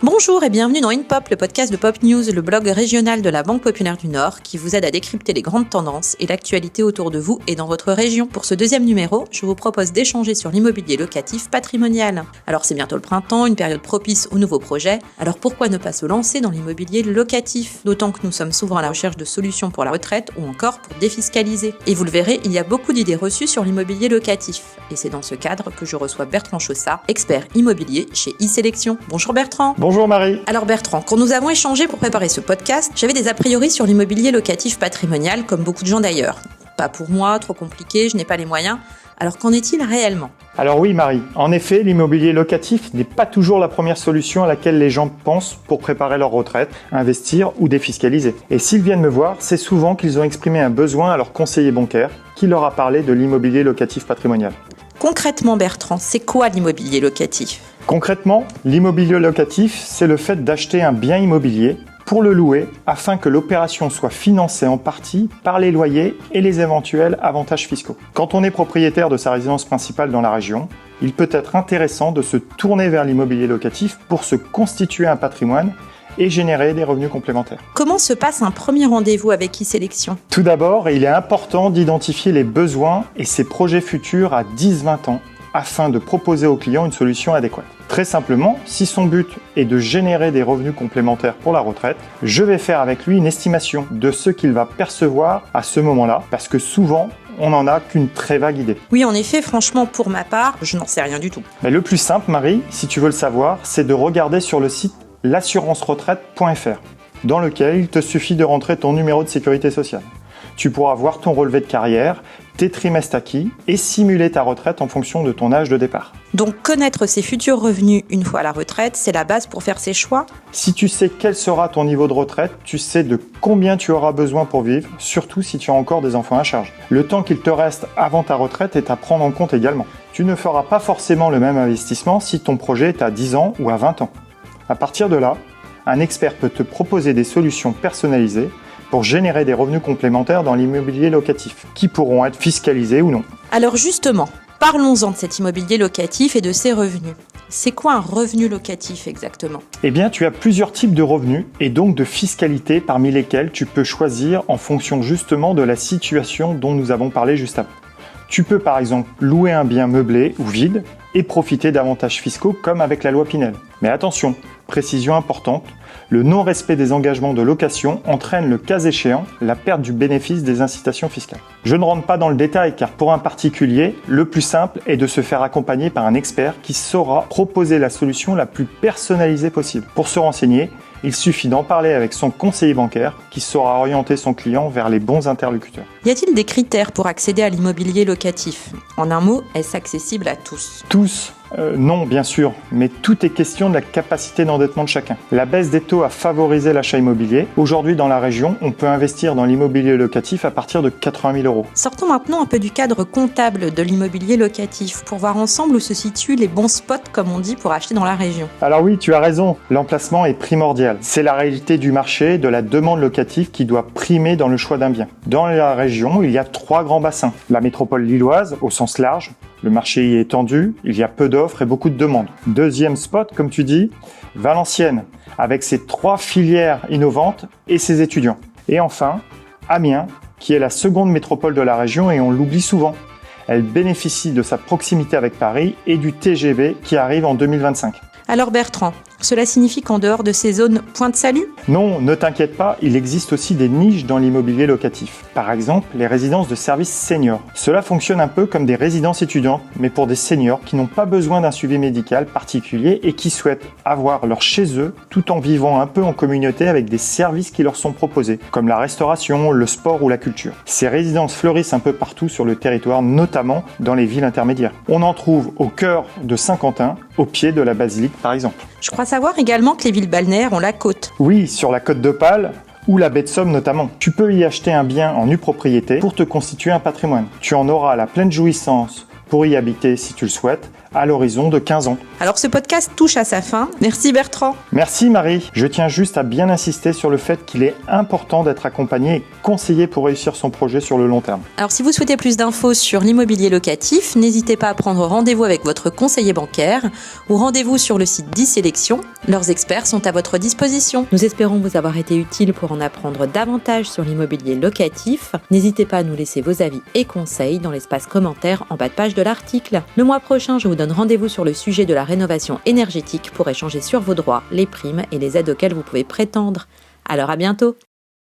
Bonjour et bienvenue dans InPop, le podcast de Pop News, le blog régional de la Banque Populaire du Nord qui vous aide à décrypter les grandes tendances et l'actualité autour de vous et dans votre région. Pour ce deuxième numéro, je vous propose d'échanger sur l'immobilier locatif patrimonial. Alors c'est bientôt le printemps, une période propice aux nouveaux projets, alors pourquoi ne pas se lancer dans l'immobilier locatif? D'autant que nous sommes souvent à la recherche de solutions pour la retraite ou encore pour défiscaliser. Et vous le verrez, il y a beaucoup d'idées reçues sur l'immobilier locatif. Et c'est dans ce cadre que je reçois Bertrand Chaussat, expert immobilier chez e-Sélection. Bonjour Bertrand. Bonjour Marie. Alors Bertrand, quand nous avons échangé pour préparer ce podcast, j'avais des a priori sur l'immobilier locatif patrimonial, comme beaucoup de gens d'ailleurs. Pas pour moi, trop compliqué, je n'ai pas les moyens. Alors qu'en est-il réellement ? Alors oui Marie, en effet, l'immobilier locatif n'est pas toujours la première solution à laquelle les gens pensent pour préparer leur retraite, investir ou défiscaliser. Et s'ils viennent me voir, c'est souvent qu'ils ont exprimé un besoin à leur conseiller bancaire qui leur a parlé de l'immobilier locatif patrimonial. Concrètement Bertrand, c'est quoi l'immobilier locatif ? Concrètement, l'immobilier locatif, c'est le fait d'acheter un bien immobilier pour le louer afin que l'opération soit financée en partie par les loyers et les éventuels avantages fiscaux. Quand on est propriétaire de sa résidence principale dans la région, il peut être intéressant de se tourner vers l'immobilier locatif pour se constituer un patrimoine et générer des revenus complémentaires. Comment se passe un premier rendez-vous avec e-Sélection ? Tout d'abord, il est important d'identifier les besoins et ses projets futurs à 10-20 ans afin de proposer au client une solution adéquate. Très simplement, si son but est de générer des revenus complémentaires pour la retraite, je vais faire avec lui une estimation de ce qu'il va percevoir à ce moment-là, parce que souvent, on n'en a qu'une très vague idée. Oui, en effet, franchement, pour ma part, je n'en sais rien du tout. Mais le plus simple, Marie, si tu veux le savoir, c'est de regarder sur le site l'assurance-retraite.fr, dans lequel il te suffit de rentrer ton numéro de sécurité sociale. Tu pourras voir ton relevé de carrière, tes trimestres acquis et simuler ta retraite en fonction de ton âge de départ. Donc connaître ses futurs revenus une fois à la retraite, c'est la base pour faire ses choix ? Si tu sais quel sera ton niveau de retraite, tu sais de combien tu auras besoin pour vivre, surtout si tu as encore des enfants à charge. Le temps qu'il te reste avant ta retraite est à prendre en compte également. Tu ne feras pas forcément le même investissement si ton projet est à 10 ans ou à 20 ans. À partir de là, un expert peut te proposer des solutions personnalisées pour générer des revenus complémentaires dans l'immobilier locatif, qui pourront être fiscalisés ou non. Alors justement, parlons-en de cet immobilier locatif et de ses revenus. C'est quoi un revenu locatif exactement ? Eh bien, tu as plusieurs types de revenus et donc de fiscalité parmi lesquels tu peux choisir en fonction justement de la situation dont nous avons parlé juste avant. Tu peux par exemple louer un bien meublé ou vide et profiter d'avantages fiscaux comme avec la loi Pinel. Mais attention, précision importante, le non-respect des engagements de location entraîne le cas échéant la perte du bénéfice des incitations fiscales. Je ne rentre pas dans le détail car pour un particulier, le plus simple est de se faire accompagner par un expert qui saura proposer la solution la plus personnalisée possible. Pour se renseigner, il suffit d'en parler avec son conseiller bancaire qui saura orienter son client vers les bons interlocuteurs. Y a-t-il des critères pour accéder à l'immobilier locatif ? En un mot, est-ce accessible à tous ? Tous non, bien sûr, mais tout est question de la capacité d'endettement de chacun. La baisse des taux a favorisé l'achat immobilier. Aujourd'hui, dans la région, on peut investir dans l'immobilier locatif à partir de 80 000 €. Sortons maintenant un peu du cadre comptable de l'immobilier locatif pour voir ensemble où se situent les bons spots, comme on dit, pour acheter dans la région. Alors oui, tu as raison, l'emplacement est primordial. C'est la réalité du marché, de la demande locative qui doit primer dans le choix d'un bien. Dans la région, il y a 3 grands bassins. La métropole lilloise, au sens large, le marché y est tendu, il y a peu d'offres et beaucoup de demandes. Deuxième spot, comme tu dis, Valenciennes, avec ses 3 filières innovantes et ses étudiants. Et enfin, Amiens, qui est la seconde métropole de la région et on l'oublie souvent. Elle bénéficie de sa proximité avec Paris et du TGV qui arrive en 2025. Alors Bertrand, cela signifie qu'en dehors de ces zones, point de salut ? Non, ne t'inquiète pas, il existe aussi des niches dans l'immobilier locatif. Par exemple, les résidences de services seniors. Cela fonctionne un peu comme des résidences étudiantes, mais pour des seniors qui n'ont pas besoin d'un suivi médical particulier et qui souhaitent avoir leur chez eux tout en vivant un peu en communauté avec des services qui leur sont proposés, comme la restauration, le sport ou la culture. Ces résidences fleurissent un peu partout sur le territoire, notamment dans les villes intermédiaires. On en trouve au cœur de Saint-Quentin, au pied de la basilique par exemple. Je crois savoir également que les villes balnéaires ont la côte. Oui, sur la côte d'Opale ou la baie de Somme notamment. Tu peux y acheter un bien en nue propriété pour te constituer un patrimoine. Tu en auras la pleine jouissance pour y habiter si tu le souhaites, à l'horizon de 15 ans. Alors ce podcast touche à sa fin. Merci Bertrand. Merci Marie. Je tiens juste à bien insister sur le fait qu'il est important d'être accompagné et conseillé pour réussir son projet sur le long terme. Alors si vous souhaitez plus d'infos sur l'immobilier locatif, n'hésitez pas à prendre rendez-vous avec votre conseiller bancaire ou rendez-vous sur le site d'e-Sélection. Leurs experts sont à votre disposition. Nous espérons vous avoir été utile pour en apprendre davantage sur l'immobilier locatif. N'hésitez pas à nous laisser vos avis et conseils dans l'espace commentaire en bas de page de l'article. Le mois prochain, je vous donne rendez-vous sur le sujet de la rénovation énergétique pour échanger sur vos droits, les primes et les aides auxquelles vous pouvez prétendre. Alors à bientôt!